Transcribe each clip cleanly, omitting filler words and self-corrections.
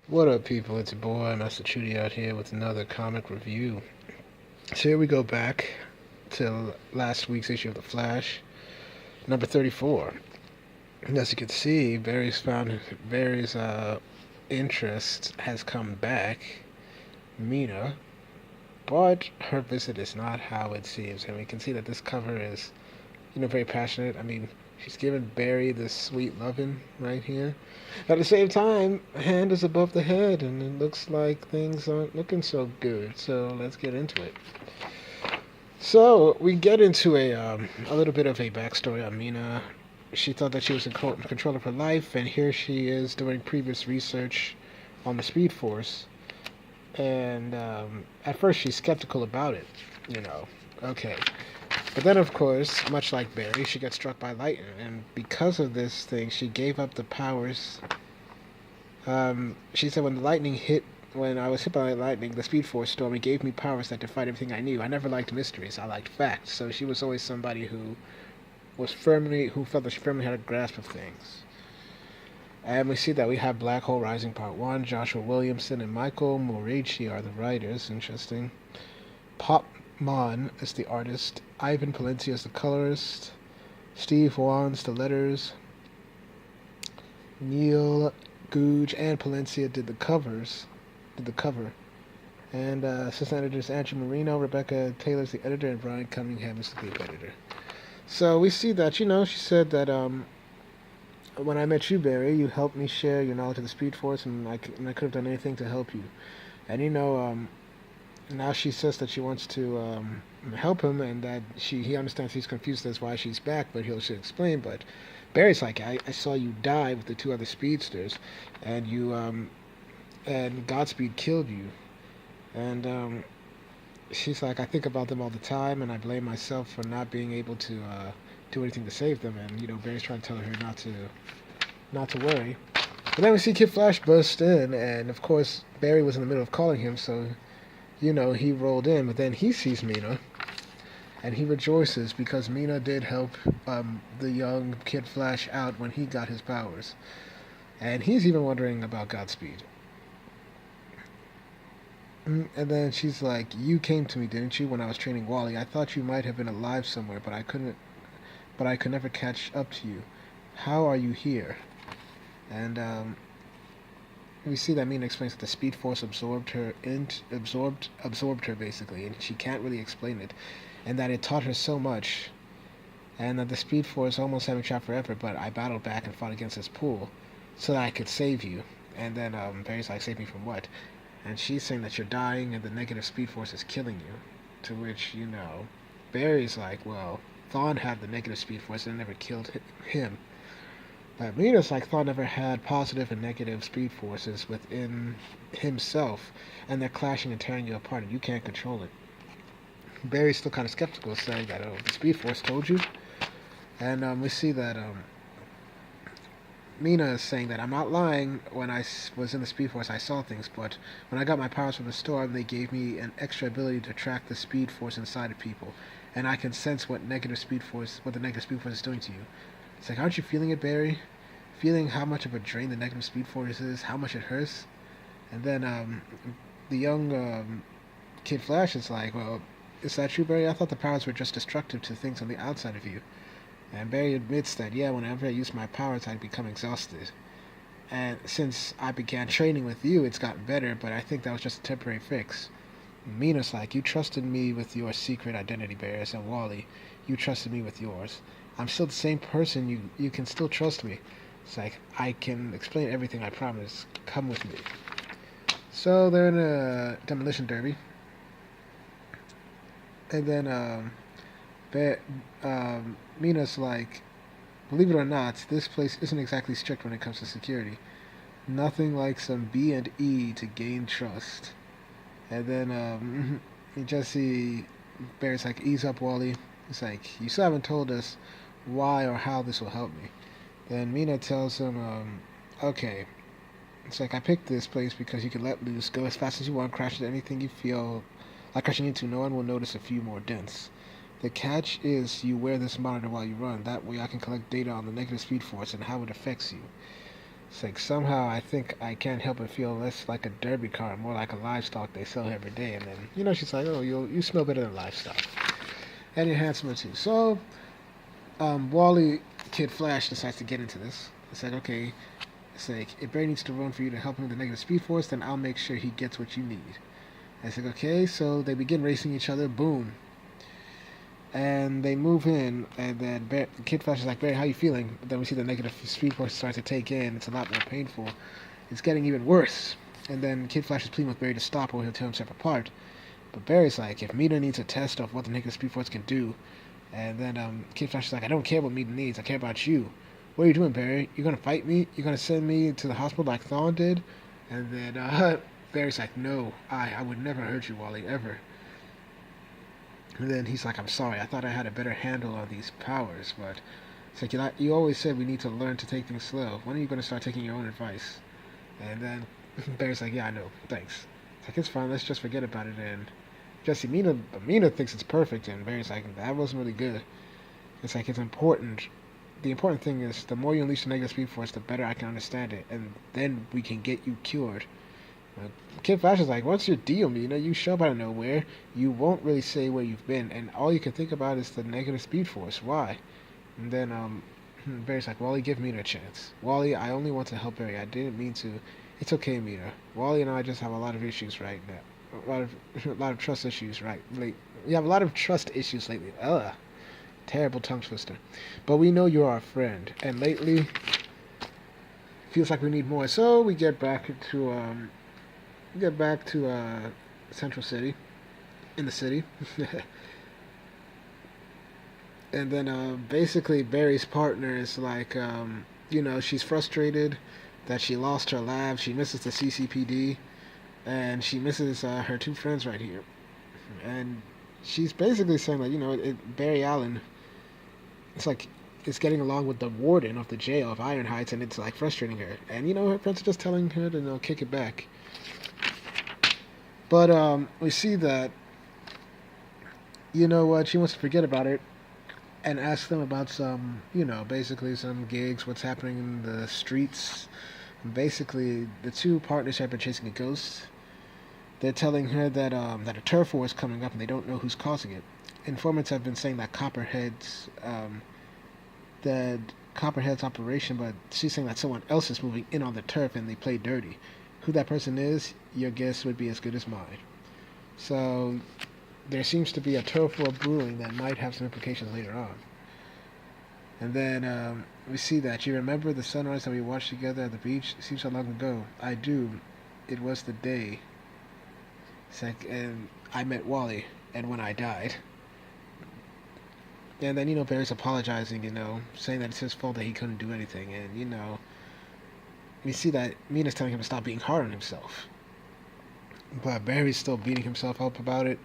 What up, people? It's your boy, Master Chudy, out here with another comic review. So here we go back to last week's issue of The Flash, number 34. And as you can see, Barry's interest has come back, Mina, but her visit is not how it seems. And we can see that this cover is, very passionate. I mean, she's giving Barry this sweet loving right here. At the same time, a hand is above the head, and it looks like things aren't looking so good. So let's get into it. So we get into a little bit of a backstory on Mina. She thought that she was in control of her life, and here she is doing previous research on the Speed Force. And at first, she's skeptical about it. You know, okay. But then, of course, much like Barry, she gets struck by lightning, and because of this thing, she gave up the powers. She said when I was hit by lightning, the Speed Force storm, it gave me powers that defied everything I knew. I never liked mysteries; I liked facts. So she was always somebody who felt that she firmly had a grasp of things. And we see that we have Black Hole Rising Part 1. Joshua Williamson and Michael Moriarty are the writers. Interesting. Pop Mon is the artist. Ivan Palencia is the colorist. Steve Wan's the letters. Neil Googe and Palencia did the cover. And assistant editors Andrew Marino, Rebecca Taylor's the editor, and Brian Cunningham is the group editor. So we see that, she said that when I met you, Barry, you helped me share your knowledge of the Speed Force, and I could have done anything to help you. And now she says that she wants to help him, and that he understands he's confused as why she's back, but should explain. But Barry's like, I saw you die with the two other speedsters, and and Godspeed killed you, and she's like, I think about them all the time, and I blame myself for not being able to do anything to save them. And Barry's trying to tell her not to worry. But then we see Kid Flash burst in, and of course Barry was in the middle of calling him, so he rolled in. But then he sees Mina, and he rejoices because Mina did help the young Kid Flash out when he got his powers, and he's even wondering about Godspeed. And then she's like, "You came to me, didn't you, when I was training Wally? I thought you might have been alive somewhere, but I could never catch up to you. How are you here?" And we see that Mina explains that the Speed Force absorbed her basically, and she can't really explain it, and that it taught her so much, and that the Speed Force almost had me trapped forever, but I battled back and fought against this pool, so that I could save you. And then Barry's like, "Save me from what?" And she's saying that you're dying and the negative Speed Force is killing you. To which, Barry's like, well, Thawne had the negative Speed Force and it never killed him. But Mina's like, Thawne never had positive and negative Speed Forces within himself, and they're clashing and tearing you apart, and you can't control it. Barry's still kind of skeptical, saying that, the Speed Force told you. And we see that Mina is saying that I'm not lying. When I was in the Speed Force, I saw things, but when I got my powers from the storm, they gave me an extra ability to track the Speed Force inside of people, and I can sense what the negative Speed Force is doing to you. It's like, aren't you feeling it, Barry? Feeling how much of a drain the negative Speed Force is, how much it hurts? And then the young Kid Flash is like, well, is that true, Barry? I thought the powers were just destructive to things on the outside of you. And Barry admits that, yeah, whenever I use my powers, I become exhausted. And since I began training with you, it's gotten better, but I think that was just a temporary fix. Mina's like, you trusted me with your secret identity, Barry, and Wally, you trusted me with yours. I'm still the same person, you can still trust me. It's like, I can explain everything, I promise. Come with me. So they're in a demolition derby. And then, Mina's like, believe it or not, this place isn't exactly strict when it comes to security. Nothing like some B&E to gain trust. And then you just see Barry's like, ease up, Wally. It's like, you still haven't told us why or how this will help me. Then Mina tells him, okay. It's like, I picked this place because you can let loose, go as fast as you want, crash into anything you feel like crashing into. No one will notice a few more dents. The catch is you wear this monitor while you run. That way I can collect data on the negative Speed Force and how it affects you. It's like somehow I think I can't help but feel less like a derby car, more like a livestock they sell every day. And then she's like, oh, you smell better than livestock, and you're handsomer too. So Wally, Kid Flash decides to get into this. It's like, okay, it's like if Barry needs to run for you to help him with the negative speed force, then I'll make sure he gets what you need. And it's like, okay, so they begin racing each other. Boom. And they move in, and then Kid Flash is like, Barry, how you feeling? But then we see the negative speed force start to take in. It's a lot more painful. It's getting even worse. And then Kid Flash is pleading with Barry to stop or he'll tear himself apart. But Barry's like, if Mina needs a test of what the negative speed force can do, and then Kid Flash is like, I don't care what Mina needs, I care about you. What are you doing, Barry? You gonna fight me? You gonna send me to the hospital like Thawne did? And then Barry's like, no, I would never hurt you, Wally, ever. And then he's like, I'm sorry, I thought I had a better handle on these powers, but it's like, you always said we need to learn to take things slow. When are you going to start taking your own advice? And then Barry's like, yeah, I know, thanks. It's like, it's fine, let's just forget about it. And Jesse, Mina thinks it's perfect, and Barry's like, that wasn't really good. It's like, it's important. The important thing is, the more you unleash the negative speed force, the better I can understand it, and then we can get you cured. Kid Flash is like, what's your deal, Mina? You show up out of nowhere. You won't really say where you've been, and all you can think about is the negative speed force. Why? And then Barry's like, Wally, give Mina a chance. Wally, I only want to help Barry. I didn't mean to. It's okay, Mina. Wally and I just have a lot of issues right now. A lot of trust issues right late. We have a lot of trust issues lately. Ugh, terrible tongue twister. But we know you're our friend, and lately feels like we need more. So we get back to Central City, in the city. And then basically Barry's partner is like, she's frustrated that she lost her lab. She misses the CCPD, and she misses her two friends right here. And she's basically saying like, Barry Allen, it's like, it's getting along with the warden of the jail of Iron Heights, and it's like frustrating her. And her friends are just telling her to kick it back. But we see that, she wants to forget about it and ask them about some, basically some gigs, what's happening in the streets. Basically, the two partners have been chasing a ghost. They're telling her that that a turf war is coming up and they don't know who's causing it. Informants have been saying that Copperhead's operation, but she's saying that someone else is moving in on the turf and they play dirty. Who that person is, your guess would be as good as mine. So there seems to be a turf war brewing that might have some implications later on. And then we see that. You remember the sunrise that we watched together at the beach? It seems so long ago. I do. It was the day. It's like, and I met Wally, and when I died. And then, Barry's apologizing, saying that it's his fault that he couldn't do anything. And, we see that Mina's telling him to stop being hard on himself. But Barry's still beating himself up about it.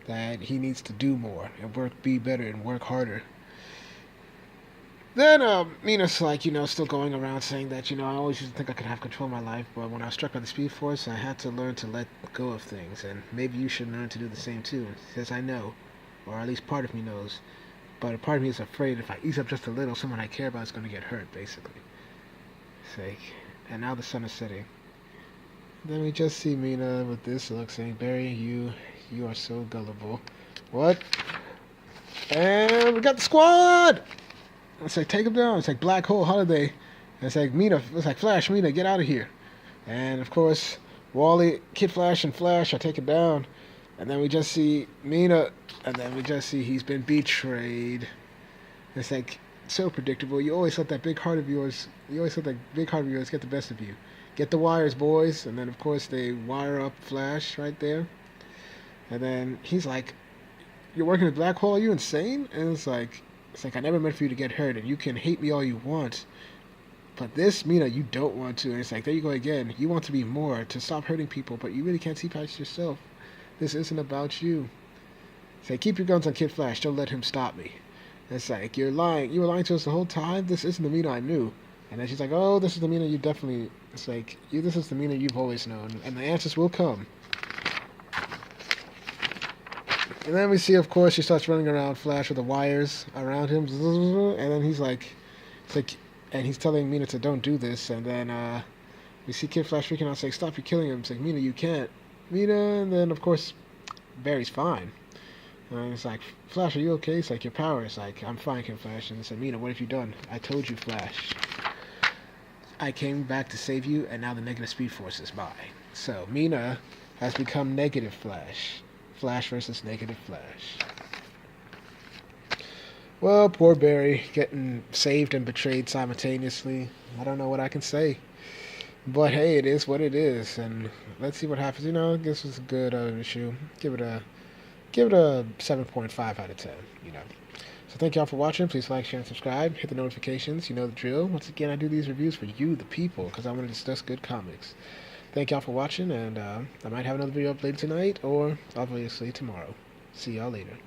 That he needs to do more and be better and work harder. Then Mina's like, still going around saying that, I always used to think I could have control of my life, but when I was struck by the Speed Force, I had to learn to let go of things, and maybe you should learn to do the same too. He says, I know, or at least part of me knows, but a part of me is afraid if I ease up just a little, someone I care about is going to get hurt, basically. It's like, and now the sun is setting. Then we just see Mina with this look saying, Barry, you are so gullible. What? And we got the squad! It's like, take him down. It's like Black Hole Holiday. And it's like, Mina, it's like, Flash, Mina, get out of here. And of course, Wally, Kid Flash, and Flash are taken down. And then we just see Mina, and then we just see he's been betrayed. It's like, so predictable. You always let that big heart of yours get the best of you. Get the wires, boys. And then, of course, they wire up Flash right there. And then he's like, you're working with Black Hole? Are you insane? And it's like, I never meant for you to get hurt, and you can hate me all you want. But this, Mina, you don't want to. And it's like, there you go again. You want to be more, to stop hurting people, but you really can't see past yourself. This isn't about you. It's like, keep your guns on Kid Flash. Don't let him stop me. And it's like, you're lying. You were lying to us the whole time? This isn't the Mina I knew. And then she's like, oh, this is the Mina you definitely... It's like, this is the Mina you've always known. And the answers will come. And then we see, of course, she starts running around Flash with the wires around him. And then he's like, it's like, and he's telling Mina to don't do this, and then we see Kid Flash freaking out, saying, "Stop! You're killing him!" It's like, Mina, you can't, Mina. And then of course Barry's fine. And it's like, Flash, are you okay? It's like, your power. It's like, I'm fine, Kid Flash. And it's like, Mina, what have you done? I told you, Flash. I came back to save you, and now the negative Speed Force is mine. So Mina has become Negative Flash. Flash versus Negative Flash. Well, poor Barry, getting saved and betrayed simultaneously. I don't know what I can say. But hey, it is what it is, and let's see what happens. This was a good issue. Give it a 7.5 out of 10. So thank y'all for watching. Please like, share, and subscribe. Hit the notifications. You know the drill. Once again, I do these reviews for you, the people, because I want to discuss good comics. Thank y'all for watching, and I might have another video up later tonight, or obviously tomorrow. See y'all later.